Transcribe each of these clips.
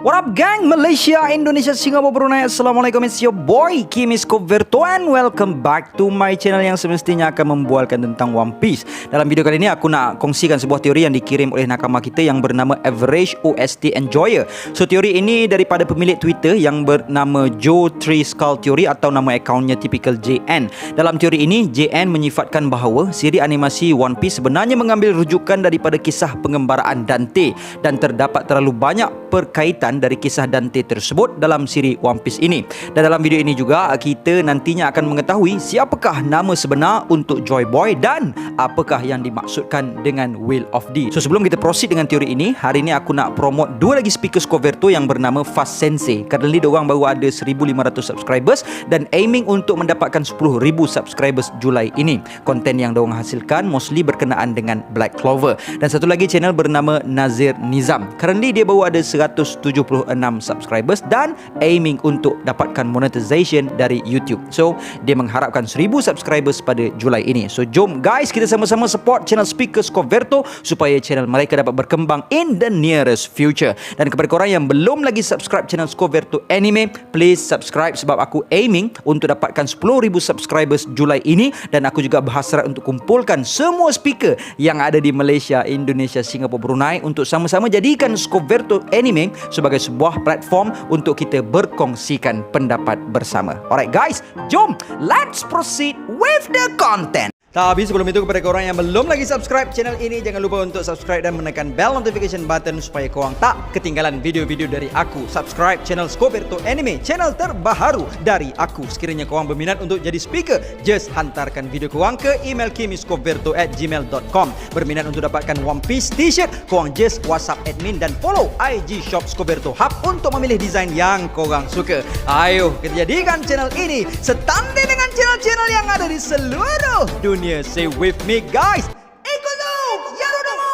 What up gang, Malaysia, Indonesia, Singapura, Brunei. Assalamualaikum, it's your boy Kim Iskoverto and welcome back to my channel yang semestinya akan membualkan tentang One Piece. Dalam video kali ini aku nak kongsikan sebuah teori yang dikirim oleh nakama kita yang bernama Average OST Enjoyer. So teori ini daripada pemilik Twitter yang bernama Joe Tree Skull Theory atau nama akaunnya Typical JN. Dalam teori ini, JN menyifatkan bahawa siri animasi One Piece sebenarnya mengambil rujukan daripada kisah pengembaraan Dante dan terdapat terlalu banyak perkaitan dari kisah Dante tersebut dalam siri One Piece ini. Dan dalam video ini juga kita nantinya akan mengetahui siapakah nama sebenar untuk Joy Boy dan apakah yang dimaksudkan dengan Will of D. So sebelum kita proceed dengan teori ini, hari ini aku nak promote dua lagi speaker Skoverto yang bernama Fast Sensei. Currently diorang baru ada 1,500 subscribers dan aiming untuk mendapatkan 10,000 subscribers Julai ini. Konten yang diorang hasilkan mostly berkenaan dengan Black Clover. Dan satu lagi channel bernama Nazir Nizam. Currently dia baru ada 176 subscribers dan aiming untuk dapatkan monetization dari YouTube. So dia mengharapkan 1,000 subscribers pada Julai ini. So jom guys, kita sama-sama support channel speaker Skoverto supaya channel mereka dapat berkembang in the nearest future. Dan kepada korang yang belum lagi subscribe channel Skoverto Anime, please subscribe sebab aku aiming untuk dapatkan 10,000 subscribers Julai ini. Dan aku juga berhasrat untuk kumpulkan semua speaker yang ada di Malaysia, Indonesia, Singapura, Brunei untuk sama-sama jadikan Skoverto Anime sebagai sebuah platform untuk kita berkongsikan pendapat bersama. Alright guys, jom let's proceed with the content. Tapi sebelum itu, kepada korang yang belum lagi subscribe channel ini, jangan lupa untuk subscribe dan menekan bell notification button supaya korang tak ketinggalan video-video dari aku. Subscribe channel Skoverto Anime, channel terbaru dari aku. Sekiranya korang berminat untuk jadi speaker, just hantarkan video korang ke email kimiskoverto@gmail.com. Berminat untuk dapatkan One Piece t-shirt, korang just WhatsApp admin dan follow IG shop Skoverto Hub untuk memilih desain yang korang suka. Ayo kita jadikan channel ini setanding dengan channel-channel yang ada di seluruh dunia. Say with me guys, Ikuzu Yarudomo.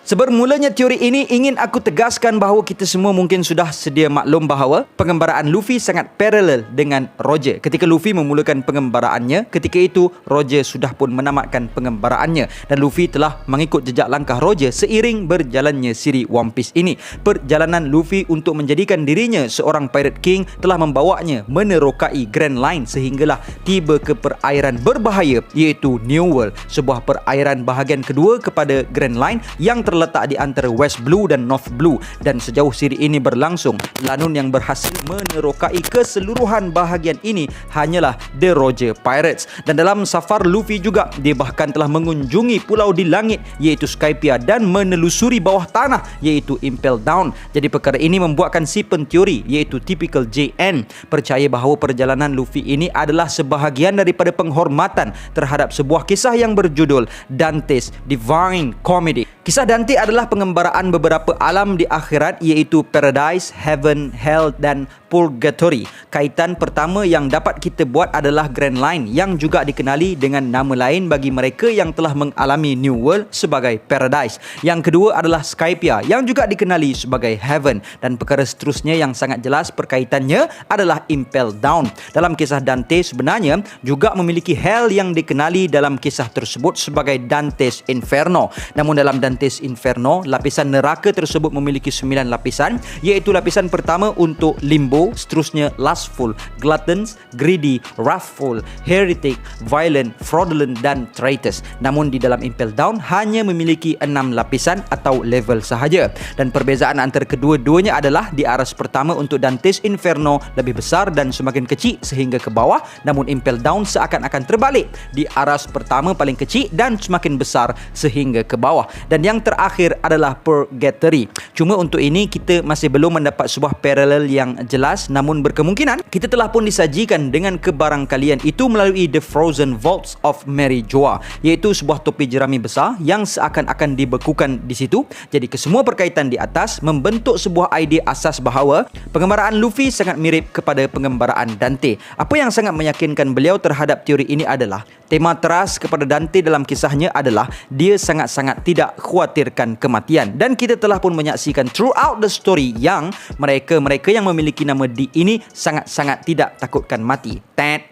Sebermulanya teori ini ingin aku tegaskan bahawa kita semua mungkin sudah sedia maklum bahawa pengembaraan Luffy sangat paralel dengan Roger. Ketika Luffy memulakan pengembaraannya, ketika itu Roger sudah pun menamatkan pengembaraannya dan Luffy telah mengikut jejak langkah Roger seiring berjalannya siri One Piece ini. Perjalanan Luffy untuk menjadikan dirinya seorang Pirate King telah membawanya menerokai Grand Line sehinggalah tiba ke perairan berbahaya iaitu New World, sebuah perairan bahagian kedua kepada Grand Line yang terletak di antara West Blue dan North Blue. Dan sejauh siri ini berlangsung, Lanun yang berhasil menerokai keseluruhan bahagian ini hanyalah The Roger Pirates. Dan dalam safar Luffy juga, dia bahkan telah mengunjungi pulau di langit iaitu Skypiea dan menelusuri bawah tanah iaitu Impel Down. Jadi perkara ini membuatkan si penteori iaitu Typical JN percaya bahawa perjalanan Luffy ini adalah sebahagian daripada penghormatan terhadap sebuah kisah yang berjudul Dante's Divine Comedy. Kisah Dante adalah pengembaraan beberapa alam di akhirat iaitu Paradise, Heaven, Hell dan Purgatory. Kaitan pertama yang dapat kita buat adalah Grand Line yang juga dikenali dengan nama lain bagi mereka yang telah mengalami New World sebagai Paradise. Yang kedua adalah Skypiea yang juga dikenali sebagai Heaven. Dan perkara seterusnya yang sangat jelas perkaitannya adalah Impel Down. Dalam kisah Dante sebenarnya juga memiliki Hell yang dikenali dalam kisah tersebut sebagai Dante's Inferno. Namun dalam Dante's Inferno, lapisan neraka tersebut memiliki 9 lapisan, iaitu lapisan pertama untuk Limbo, seterusnya Lustful, Gluttons, Greedy, Wrathful, Heretic, Violent, Fraudulent dan Traitors. Namun di dalam Impel Down hanya memiliki 6 lapisan atau level sahaja. Dan perbezaan antara kedua-duanya adalah di aras pertama untuk Dante's Inferno lebih besar dan semakin kecil sehingga ke bawah, namun Impel Down seakan-akan terbalik, di aras pertama paling kecil dan semakin besar sehingga ke bawah. Dan yang terakhir adalah Purgatory. Cuma untuk ini kita masih belum mendapat sebuah paralel yang jelas, namun berkemungkinan kita telah pun disajikan dengan kebarangkalian itu melalui The Frozen Vaults of Mary Joa, iaitu sebuah topi jerami besar yang seakan-akan dibekukan di situ. Jadi kesemua perkaitan di atas membentuk sebuah idea asas bahawa pengembaraan Luffy sangat mirip kepada pengembaraan Dante. Apa yang sangat meyakinkan beliau terhadap teori ini adalah tema teras kepada Dante dalam kisahnya adalah dia sangat-sangat tidak khawatirkan kematian. Dan kita telah pun menyaksikan throughout the story yang mereka yang memiliki nama nama D ini sangat-sangat tidak takutkan mati.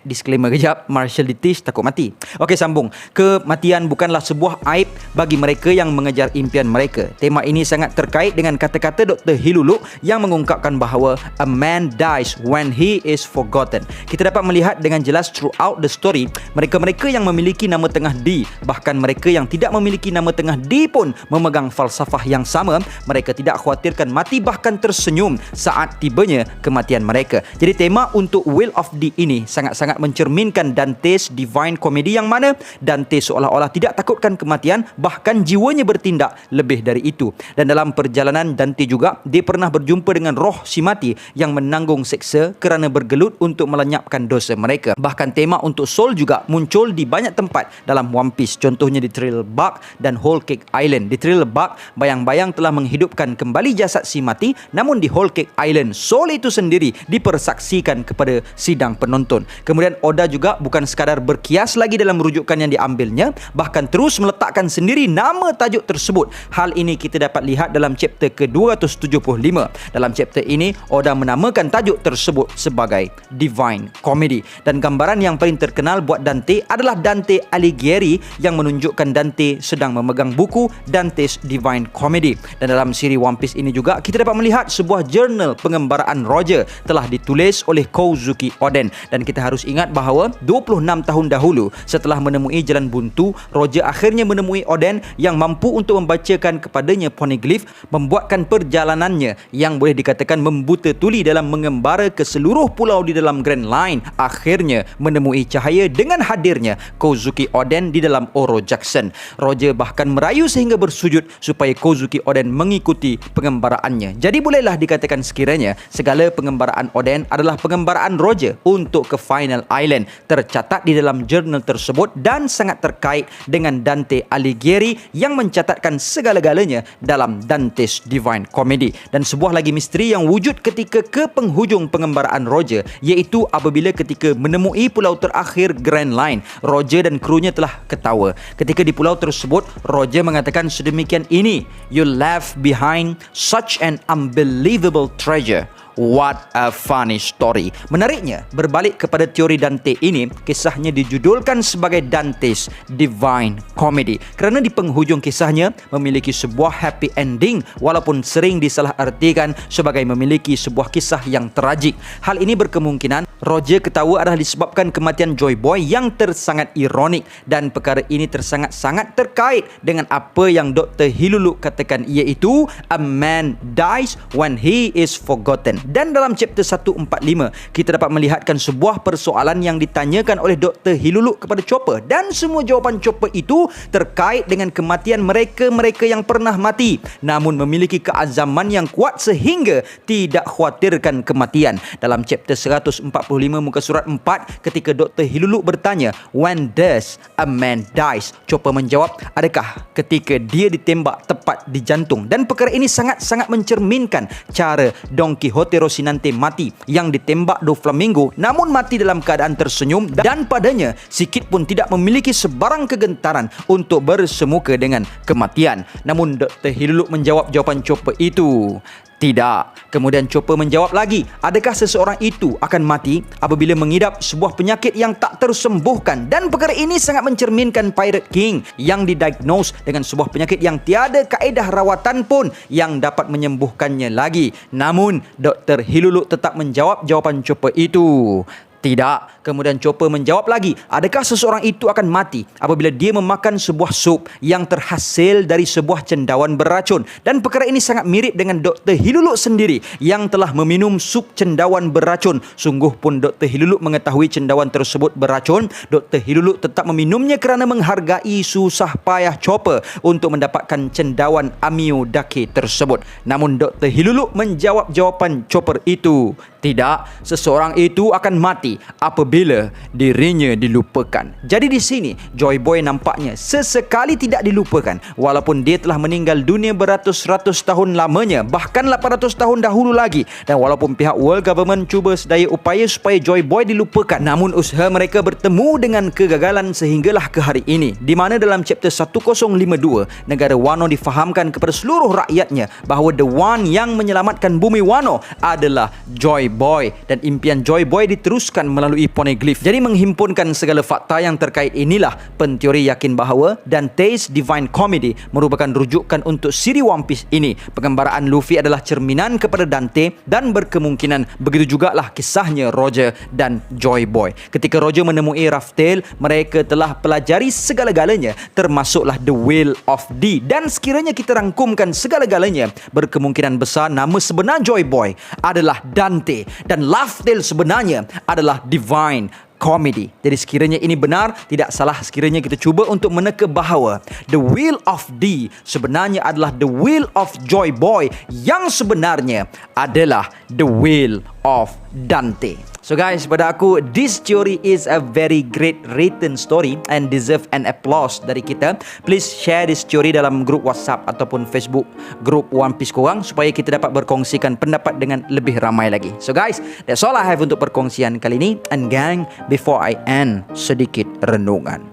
Disclaimer kejap, Marshall D. Tisch takut mati. Okey, sambung. Kematian bukanlah sebuah aib bagi mereka yang mengejar impian mereka. Tema ini sangat terkait dengan kata-kata Dr. Hiluluk yang mengungkapkan bahawa a man dies when he is forgotten. Kita dapat melihat dengan jelas throughout the story, mereka-mereka yang memiliki nama tengah D, bahkan mereka yang tidak memiliki nama tengah D pun memegang falsafah yang sama. Mereka tidak khawatirkan mati, bahkan tersenyum saat tibanya kematian mereka. Jadi tema untuk Will of D ini sangat-sangat mencerminkan Dante's Divine Comedy, yang mana Dante seolah-olah tidak takutkan kematian, bahkan jiwanya bertindak lebih dari itu. Dan dalam perjalanan Dante juga, dia pernah berjumpa dengan roh si mati yang menanggung seksa kerana bergelut untuk melenyapkan dosa mereka. Bahkan tema untuk Soul juga muncul di banyak tempat dalam One Piece, contohnya di Thriller Bark dan Whole Cake Island. Di Thriller Bark, bayang-bayang telah menghidupkan kembali jasad si mati, namun di Whole Cake Island, Soul itu sendiri dipersaksikan kepada sidang penonton. Kemudian Oda juga bukan sekadar berkias lagi dalam rujukan yang diambilnya, bahkan terus meletakkan sendiri nama tajuk tersebut. Hal ini kita dapat lihat dalam chapter ke-275. Dalam chapter ini, Oda menamakan tajuk tersebut sebagai Divine Comedy. Dan gambaran yang paling terkenal buat Dante adalah Dante Alighieri yang menunjukkan Dante sedang memegang buku Dante's Divine Comedy. Dan dalam siri One Piece ini juga, kita dapat melihat sebuah jurnal pengembaraan Roger telah ditulis oleh Kozuki Oden. Dan kita harus ingat bahawa 26 tahun dahulu setelah menemui jalan buntu, Roger akhirnya menemui Oden yang mampu untuk membacakan kepadanya poneglyph, membuatkan perjalanannya yang boleh dikatakan membuta tuli dalam mengembara ke seluruh pulau di dalam Grand Line, akhirnya menemui cahaya dengan hadirnya Kozuki Oden di dalam Oro Jackson. Roger bahkan merayu sehingga bersujud supaya Kozuki Oden mengikuti pengembaraannya. Jadi bolehlah dikatakan sekiranya segala pengembaraan Oden adalah pengembaraan Roger untuk ke Final Island, tercatat di dalam jurnal tersebut dan sangat terkait dengan Dante Alighieri yang mencatatkan segala-galanya dalam Dante's Divine Comedy. Dan sebuah lagi misteri yang wujud ketika ke penghujung pengembaraan Roger, iaitu apabila ketika menemui pulau terakhir Grand Line, Roger dan krunya telah ketawa. Ketika di pulau tersebut, Roger mengatakan sedemikian ini, "You left behind such an unbelievable treasure. What a funny story." Menariknya, berbalik kepada teori Dante ini, kisahnya dijudulkan sebagai Dante's Divine Comedy kerana di penghujung kisahnya memiliki sebuah happy ending, walaupun sering disalahartikan sebagai memiliki sebuah kisah yang tragik. Hal ini berkemungkinan Roger ketawa adalah disebabkan kematian Joy Boy yang tersangat ironik, dan perkara ini tersangat-sangat terkait dengan apa yang Dr. Hiluluk katakan, iaitu a man dies when he is forgotten. Dan dalam chapter 145, kita dapat melihatkan sebuah persoalan yang ditanyakan oleh Dr. Hiluluk kepada Chopper, dan semua jawapan Chopper itu terkait dengan kematian mereka-mereka yang pernah mati namun memiliki keazaman yang kuat sehingga tidak khawatirkan kematian. Dalam chapter 145 muka surat 4, ketika Dr. Hiluluk bertanya, "When does a man dies?" Chopper menjawab, "Adakah ketika dia ditembak tepat di jantung?" Dan perkara ini sangat-sangat mencerminkan cara Don Quixote Rocinante mati, yang ditembak Doflamingo namun mati dalam keadaan tersenyum, dan padanya sikit pun tidak memiliki sebarang kegentaran untuk bersemuka dengan kematian. Namun Dr. Hiluluk menjawab jawapan Chopper itu, "Tidak." Kemudian Chopper menjawab lagi, "Adakah seseorang itu akan mati apabila mengidap sebuah penyakit yang tak tersembuhkan?" Dan perkara ini sangat mencerminkan Pirate King yang didiagnose dengan sebuah penyakit yang tiada kaedah rawatan pun yang dapat menyembuhkannya lagi. Namun Dr. Hiluluk tetap menjawab jawapan Chopper itu, "Tidak." Kemudian Chopper menjawab lagi, "Adakah seseorang itu akan mati apabila dia memakan sebuah sup yang terhasil dari sebuah cendawan beracun?" Dan perkara ini sangat mirip dengan Dr. Hiluluk sendiri yang telah meminum sup cendawan beracun. Sungguh pun Dr. Hiluluk mengetahui cendawan tersebut beracun, Dr. Hiluluk tetap meminumnya kerana menghargai susah payah Chopper untuk mendapatkan cendawan Amio-Dake tersebut. Namun Dr. Hiluluk menjawab jawapan Chopper itu, "Tidak, seseorang itu akan mati rasai apabila dirinya dilupakan. Jadi di sini Joy Boy nampaknya sesekali tidak dilupakan walaupun dia telah meninggal dunia beratus-ratus tahun lamanya, bahkan 800 tahun dahulu lagi. Dan walaupun pihak world government cuba sedaya upaya supaya Joy Boy dilupakan, namun usaha mereka bertemu dengan kegagalan sehinggalah ke hari ini, di mana dalam chapter 1052 negara Wano difahamkan kepada seluruh rakyatnya bahawa the one yang menyelamatkan bumi Wano adalah Joy Boy, dan impian Joy Boy diteruskan melalui poneglyph. Jadi menghimpunkan segala fakta yang terkait inilah penteori yakin bahawa Dante's Divine Comedy merupakan rujukan untuk siri One Piece ini. Penggambaraan Luffy adalah cerminan kepada Dante dan berkemungkinan begitu jugalah kisahnya Roger dan Joy Boy. Ketika Roger menemui Raftail, mereka telah pelajari segala-galanya termasuklah The Will of D, dan sekiranya kita rangkumkan segala-galanya, berkemungkinan besar nama sebenar Joy Boy adalah Dante dan Raftail sebenarnya adalah Divine Comedy. Jadi sekiranya ini benar, tidak salah sekiranya kita cuba untuk meneka bahawa the will of D sebenarnya adalah the will of Joy Boy yang sebenarnya adalah the will of Dante. So guys, pada aku, this theory is a very great written story and deserve an applause dari kita. Please share this theory dalam grup WhatsApp ataupun Facebook grup One Piece korang supaya kita dapat berkongsikan pendapat dengan lebih ramai lagi. So guys, that's all I have untuk perkongsian kali ini. And gang, before I end, sedikit renungan.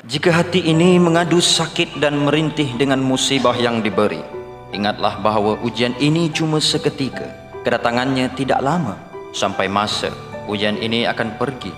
Jika hati ini mengadu sakit dan merintih dengan musibah yang diberi, ingatlah bahawa ujian ini cuma seketika. Kedatangannya tidak lama. Sampai masa ujian ini akan pergi,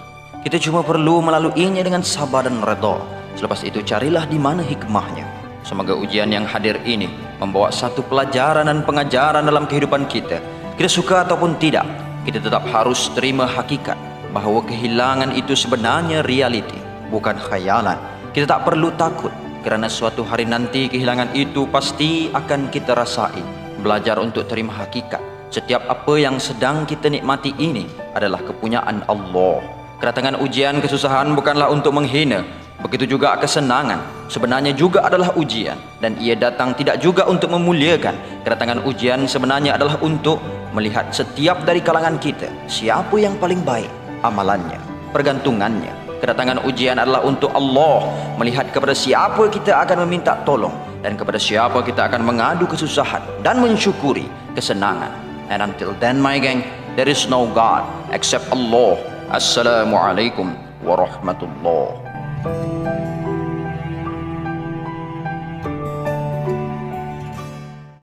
kita cuma perlu melaluinya dengan sabar dan redha. Selepas itu carilah di mana hikmahnya. Semoga ujian yang hadir ini membawa satu pelajaran dan pengajaran dalam kehidupan kita. Kita suka ataupun tidak, kita tetap harus terima hakikat bahawa kehilangan itu sebenarnya realiti, bukan khayalan. Kita tak perlu takut kerana suatu hari nanti kehilangan itu pasti akan kita rasai. Belajar untuk terima hakikat. Setiap apa yang sedang kita nikmati ini adalah kepunyaan Allah. Kedatangan ujian kesusahan bukanlah untuk menghina. Begitu juga kesenangan sebenarnya juga adalah ujian, dan ia datang tidak juga untuk memuliakan. Kedatangan ujian sebenarnya adalah untuk melihat setiap dari kalangan kita siapa yang paling baik amalannya, pergantungannya. Kedatangan ujian adalah untuk Allah melihat kepada siapa kita akan meminta tolong dan kepada siapa kita akan mengadu kesusahan dan mensyukuri kesenangan. And until then, my gang, there is no God except Allah. Assalamualaikum warahmatullahi